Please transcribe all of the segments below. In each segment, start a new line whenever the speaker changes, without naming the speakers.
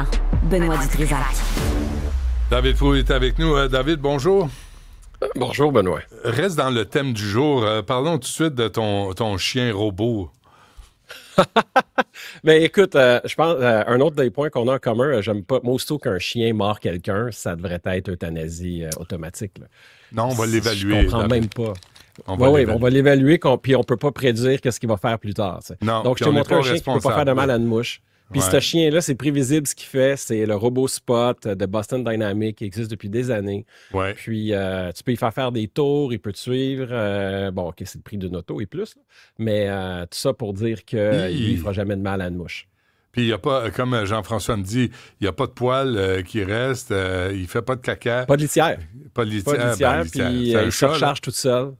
temps. Benoît Dutrisac.
David Proulx est avec nous. David, bonjour.
Bonjour, Benoît.
Reste dans le thème du jour. Parlons tout de suite de ton chien robot.
Mais écoute, je pense un autre des points qu'on a en commun, j'aime pas. Moi, aussitôt qu'un chien mord quelqu'un, ça devrait être euthanasie automatique. Là.
Non, on va l'évaluer.
Je comprends même pas.
On
va l'évaluer, puis on peut pas prédire qu'est-ce qu'il va faire plus tard.
Non,
donc, je t'ai montré un chien qui peut pas faire de mal à une mouche. Puis ce chien-là, c'est prévisible ce qu'il fait. C'est le robot Spot de Boston Dynamics qui existe depuis des années.
Ouais.
Puis tu peux y faire des tours, il peut te suivre. Bon, OK, c'est le prix d'une auto et plus. Là. Mais tout ça pour dire que lui, il fera jamais de mal à une mouche.
Puis il n'y a pas, comme Jean-François me dit, il n'y a pas de poils qui restent, il fait pas de caca.
Pas de litière.
Pas de litière.
Puis il se recharge tout seul.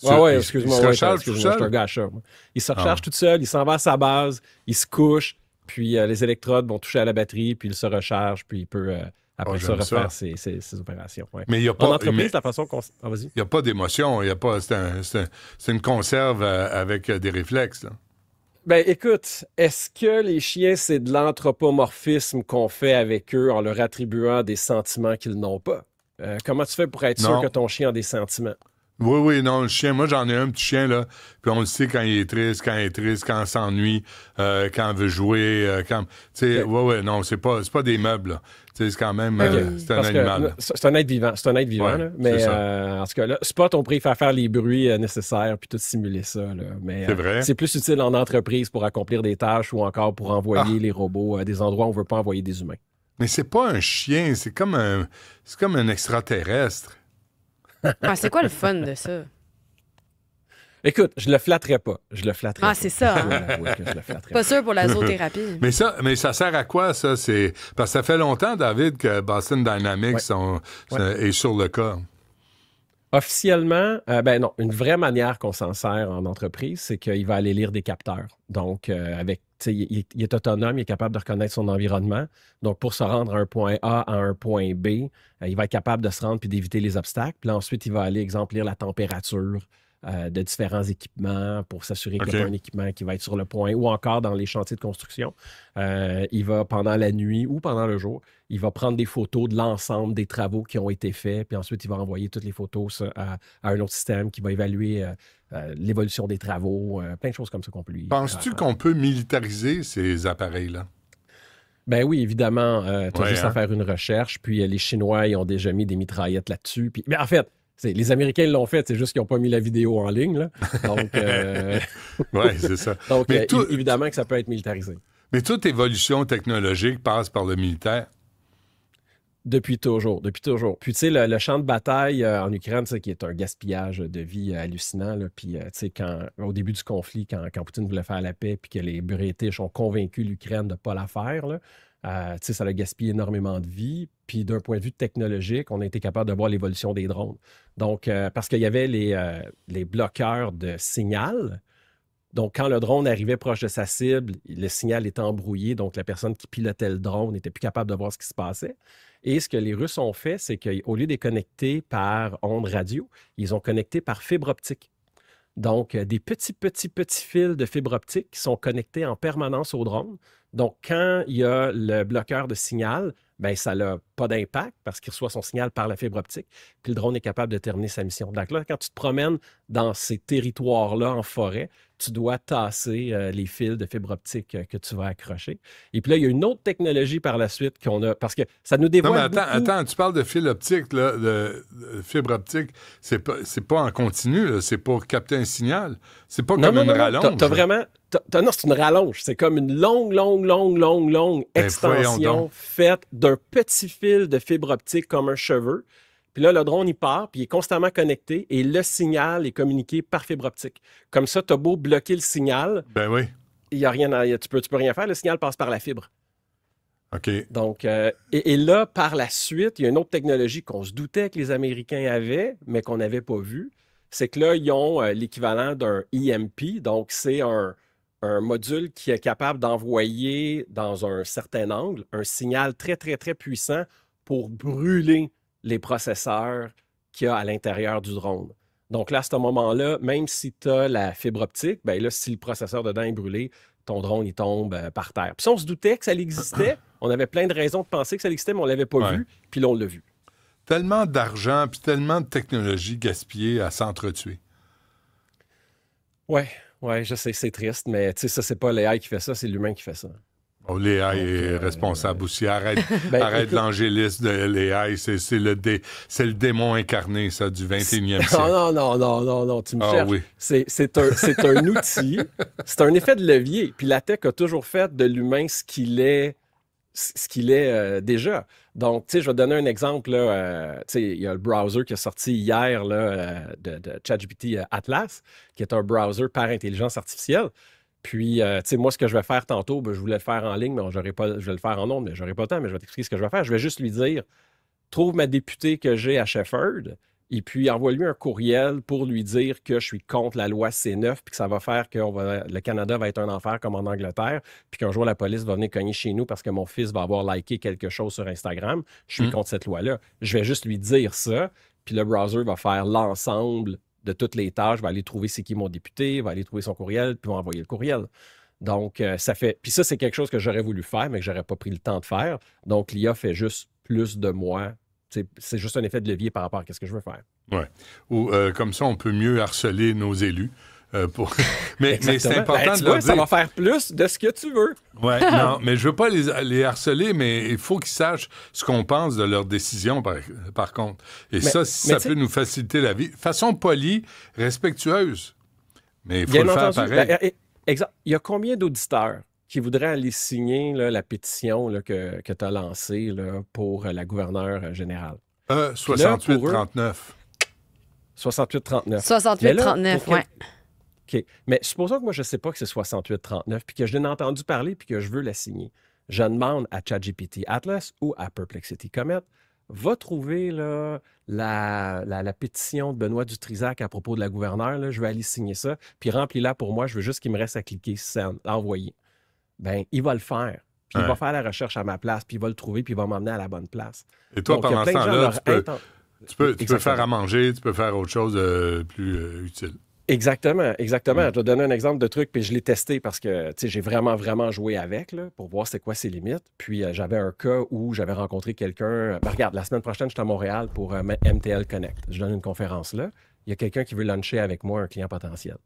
Excuse-moi.
Il se recharge tout
je
seul?
suis un gars chat, moi. Il se recharge tout seul, il s'en va à sa base, il se couche, puis les électrodes vont toucher à la batterie, puis il se recharge, puis il peut après ça refaire ses opérations. Ouais.
Mais il n'y a pas...
En entreprise, la façon qu'on... Ah, vas-y.
Il n'y a pas d'émotion, c'est une conserve avec des réflexes, là.
Ben écoute, est-ce que les chiens, c'est de l'anthropomorphisme qu'on fait avec eux en leur attribuant des sentiments qu'ils n'ont pas? Comment tu fais pour être sûr que ton chien a des sentiments?
Oui, non, le chien, moi j'en ai un petit chien, là, puis on le sait quand il est triste, quand il s'ennuie, quand il veut jouer, tu sais, non, c'est pas des meubles, là. Tu sais, c'est quand même, c'est un animal.
C'est un être vivant, là, mais en ce cas-là, Spot, on pourrait faire les bruits nécessaires, puis tout simuler ça, là, mais
c'est vrai.
C'est plus utile en entreprise pour accomplir des tâches ou encore pour envoyer les robots à des endroits où on veut pas envoyer des humains.
Mais c'est pas un chien, c'est comme un extraterrestre.
C'est quoi le fun de ça?
Écoute, je le flatterais pas.
Ah, c'est ça. Hein? Pas sûr pour la zoothérapie.
Mais ça sert à quoi, ça? Parce que ça fait longtemps, David, que Boston Dynamics est sur le cas.
Officiellement, non, une vraie manière qu'on s'en sert en entreprise, c'est qu'il va aller lire des capteurs. Donc, il est autonome, il est capable de reconnaître son environnement. Donc, pour se rendre à un point A à un point B, il va être capable de se rendre puis d'éviter les obstacles. Puis là, ensuite, il va aller, exemple, lire la température de différents équipements pour s'assurer qu'il n'y a pas un équipement qui va être sur le point, ou encore dans les chantiers de construction. Il va, pendant la nuit ou pendant le jour, il va prendre des photos de l'ensemble des travaux qui ont été faits, puis ensuite, il va envoyer toutes les photos à un autre système qui va évaluer l'évolution des travaux, plein de choses comme ça qu'on peut lui...
Penses-tu qu'on peut militariser ces appareils-là?
Ben oui, évidemment. Tu as juste à faire une recherche, puis les Chinois, ils ont déjà mis des mitraillettes là-dessus. Puis, en fait, les Américains l'ont fait, c'est juste qu'ils n'ont pas mis la vidéo en ligne. Là. Donc,
oui, c'est ça.
Donc, évidemment que ça peut être militarisé.
Mais toute évolution technologique passe par le militaire.
Depuis toujours. Puis, tu sais, le champ de bataille en Ukraine, qui est un gaspillage de vie hallucinant. Là. Puis, tu sais, au début du conflit, quand Poutine voulait faire la paix, puis que les British ont convaincu l'Ukraine de ne pas la faire, là, tu sais, ça a gaspillé énormément de vie. Puis d'un point de vue technologique, on a été capable de voir l'évolution des drones. Donc, parce qu'il y avait les bloqueurs de signal. Donc, quand le drone arrivait proche de sa cible, le signal était embrouillé. Donc, la personne qui pilotait le drone n'était plus capable de voir ce qui se passait. Et ce que les Russes ont fait, c'est qu'au lieu de les connecter par ondes radio, ils ont connecté par fibre optique. Donc, des petits fils de fibre optique qui sont connectés en permanence au drone. Donc, quand il y a le bloqueur de signal, bien, ça n'a pas d'impact parce qu'il reçoit son signal par la fibre optique, puis le drone est capable de terminer sa mission. Donc là, quand tu te promènes dans ces territoires-là en forêt, tu dois tasser les fils de fibre optique que tu vas accrocher. Et puis là, il y a une autre technologie par la suite qu'on a, parce que ça nous dévoile
Non, mais attends, tu parles de fil optique, là, de fibre optique, c'est pas en continu, là, c'est pour capter un signal. C'est pas comme une rallonge.
T'as vraiment... Non, c'est une rallonge. C'est comme une longue extension faite d'un petit fil de fibre optique comme un cheveu. Puis là, le drone, il part, puis il est constamment connecté et le signal est communiqué par fibre optique. Comme ça, tu as beau bloquer le signal.
Ben oui.
Il y a rien tu peux rien faire. Le signal passe par la fibre.
OK.
Donc, et là, par la suite, il y a une autre technologie qu'on se doutait que les Américains avaient, mais qu'on n'avait pas vue. C'est que là, ils ont l'équivalent d'un EMP. Donc, c'est un module qui est capable d'envoyer dans un certain angle un signal très puissant pour brûler les processeurs qu'il y a à l'intérieur du drone. Donc là, à ce moment-là, même si tu as la fibre optique, bien là, si le processeur dedans est brûlé, ton drone, il tombe par terre. Puis ça, on se doutait que ça existait. On avait plein de raisons de penser que ça existait, mais on ne l'avait pas vu. Puis là, on l'a vu.
Tellement d'argent puis tellement de technologie gaspillée à s'entretuer.
Oui, je sais, c'est triste, mais tu sais, ça, c'est pas l'AI qui fait ça, c'est l'humain qui fait ça.
Oh, l'AI est responsable aussi. Arrête l'angélisme de l'AI. C'est le démon incarné, ça, du 21e siècle.
Non, tu me cherches.
Oui.
C'est un outil, c'est un effet de levier. Puis la tech a toujours fait de l'humain ce qu'il est déjà. Donc, tu sais, je vais te donner un exemple. Tu sais, il y a le browser qui est sorti hier là, de ChatGPT Atlas, qui est un browser par intelligence artificielle. Puis, tu sais, moi, ce que je vais faire tantôt, je voulais le faire en ligne, mais je vais le faire en ondes, mais j'aurai pas le temps, mais je vais t'expliquer ce que je vais faire. Je vais juste lui dire, trouve ma députée que j'ai à Shefford, et puis envoie-lui un courriel pour lui dire que je suis contre la loi C9, puis que ça va faire que le Canada va être un enfer comme en Angleterre, puis qu'un jour, la police va venir cogner chez nous parce que mon fils va avoir liké quelque chose sur Instagram. Je suis contre cette loi-là. Je vais juste lui dire ça, puis le browser va faire l'ensemble de toutes les tâches, va aller trouver c'est qui mon député, va aller trouver son courriel, puis va envoyer le courriel. Donc, ça fait... Puis ça, c'est quelque chose que j'aurais voulu faire, mais que j'aurais pas pris le temps de faire. Donc, l'IA fait juste plus de moi. C'est juste un effet de levier par rapport à ce que je veux faire.
Oui. Ou comme ça, on peut mieux harceler nos élus. Mais c'est important de leur dire...
Ça va faire plus de ce que tu veux.
Oui, non, mais je veux pas les harceler, mais il faut qu'ils sachent ce qu'on pense de leurs décisions, par contre. Et ça peut nous faciliter la vie. Façon polie, respectueuse. Mais il faut le faire pareil.
Exact. Il y a combien d'auditeurs qui voudraient aller signer là, la pétition là, que tu as lancée là, pour la gouverneure générale?
68-39.
68-39.
68-39, oui.
OK. Mais supposons que moi, je ne sais pas que c'est 68-39, puis que je l'ai entendu parler, puis que je veux la signer. Je demande à ChatGPT Atlas ou à Perplexity Comet, va trouver là, la pétition de Benoît Dutrisac à propos de la gouverneure. Là, je vais aller signer ça, puis remplis-la pour moi. Je veux juste qu'il me reste à cliquer Send, envoyer. Ben, il va le faire. Puis il va faire la recherche à ma place, puis il va le trouver, puis il va m'emmener à la bonne place.
Et toi, pendant ce temps-là, tu peux faire à manger, tu peux faire autre chose de plus utile.
Exactement. Je vais te donner un exemple de truc, puis je l'ai testé parce que j'ai vraiment, vraiment joué avec là, pour voir c'est quoi ses limites. Puis j'avais un cas où j'avais rencontré quelqu'un. Regarde, la semaine prochaine, je suis à Montréal pour MTL Connect. Je donne une conférence là. Il y a quelqu'un qui veut luncher avec moi, un client potentiel.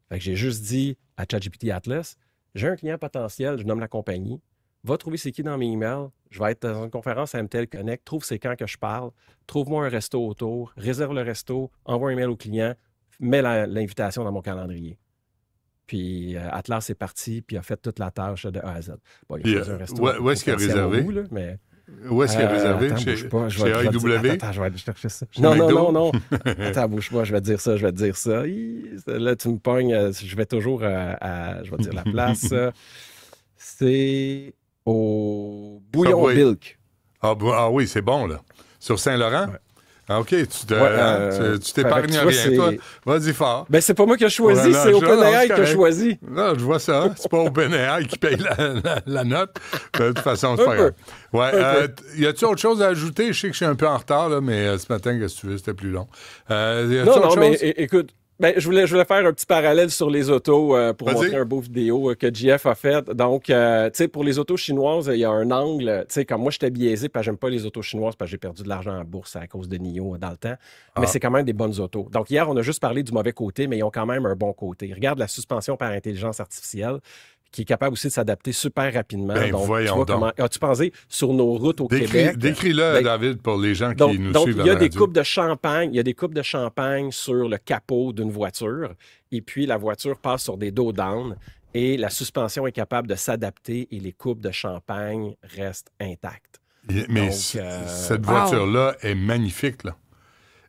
Fait que j'ai juste dit à ChatGPT Atlas, j'ai un client potentiel, je nomme la compagnie, va trouver c'est qui dans mes emails, je vais être dans une conférence à MTL Connect, trouve c'est quand que je parle, trouve-moi un resto autour, réserve le resto, envoie un email au client, mets l'invitation dans mon calendrier. Puis Atlas est parti, puis a fait toute la tâche de A à Z. Bon, il a choisi un resto.
Où est-ce qu'il a réservé? Où est-ce qu'il a réservé? Chez AEW?
Attends, je vais aller chercher ça. Non. Attends, bouge-moi, je vais te dire ça. Là, tu me pognes, je vais toujours je vais te dire la place. C'est au Bouillon Bilk.
Ah oui, c'est bon, là. Sur Saint-Laurent? Ouais. Ah, OK, tu t'épargnes rien, toi. Vas-y fort.
Ben, c'est pas moi qui ai choisi, c'est OpenAI qui a choisi.
Non, je vois ça. C'est pas OpenAI qui paye la note. De toute façon, c'est pas grave. Ouais, y a-tu autre chose à ajouter? Je sais que je suis un peu en retard, là, mais ce matin, qu'est-ce que tu veux? C'était plus long.
Non, mais écoute, je voulais faire un petit parallèle sur les autos pour montrer un beau vidéo que JF a fait. Donc, tu sais, pour les autos chinoises, il y a un angle. Tu sais, comme moi, j'étais biaisé parce que j'aime pas les autos chinoises parce que j'ai perdu de l'argent en bourse à cause de NIO dans le temps. Mais c'est quand même des bonnes autos. Donc, hier, on a juste parlé du mauvais côté, mais ils ont quand même un bon côté. Regarde la suspension par intelligence artificielle, qui est capable aussi de s'adapter super rapidement.
Ben,
donc,
voyons donc.
comment... As-tu pensé sur nos routes au Québec?
Décris-le, David, pour les gens qui nous suivent à la radio.
Il y a des coupes de champagne. Il y a des coupes de champagne sur le capot d'une voiture. Et puis, la voiture passe sur des dos down. Et la suspension est capable de s'adapter et les coupes de champagne restent intactes.
Mais donc, cette voiture-là est magnifique, là.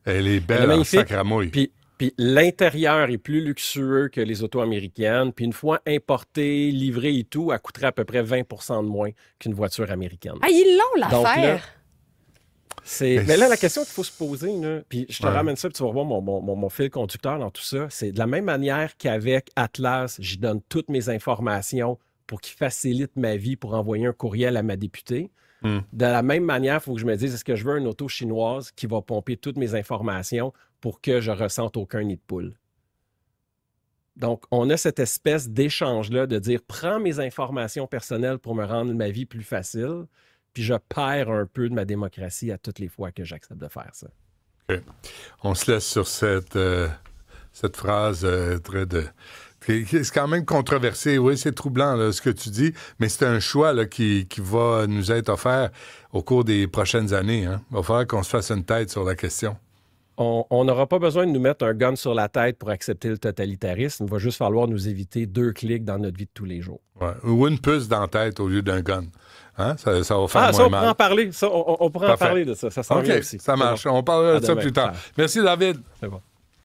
Elle est belle en sacramouille.
Puis l'intérieur est plus luxueux que les autos américaines. Puis une fois importée, livrée et tout, elle coûterait à peu près 20 % de moins qu'une voiture américaine.
Ah, ils l'ont, l'affaire!
Mais là, la question qu'il faut se poser, là, puis je te ramène ça, puis tu vas voir mon fil conducteur dans tout ça, c'est de la même manière qu'avec Atlas, j'y donne toutes mes informations pour qu'il facilite ma vie pour envoyer un courriel à ma députée. De la même manière, il faut que je me dise, est-ce que je veux une auto chinoise qui va pomper toutes mes informations pour que je ressente aucun nid de poule? Donc, on a cette espèce d'échange-là de dire « Prends mes informations personnelles pour me rendre ma vie plus facile », puis je perds un peu de ma démocratie à toutes les fois que j'accepte de faire ça.
OK. On se laisse sur cette phrase c'est quand même controversé. Oui, c'est troublant là, ce que tu dis, mais c'est un choix là, qui va nous être offert au cours des prochaines années. Hein. Il va falloir qu'on se fasse une tête sur la question.
On n'aura pas besoin de nous mettre un gun sur la tête pour accepter le totalitarisme. Il va juste falloir nous éviter 2 clics dans notre vie de tous les jours.
Ouais. Ou une puce dans la tête au lieu d'un gun. Hein? Ça va faire moins mal.
Ça, on pourra en parler. On pourra en parler de ça. Ça s'en vient aussi.
Ça marche. Bon. On parlera de ça plus tard. Merci, David.
C'est bon.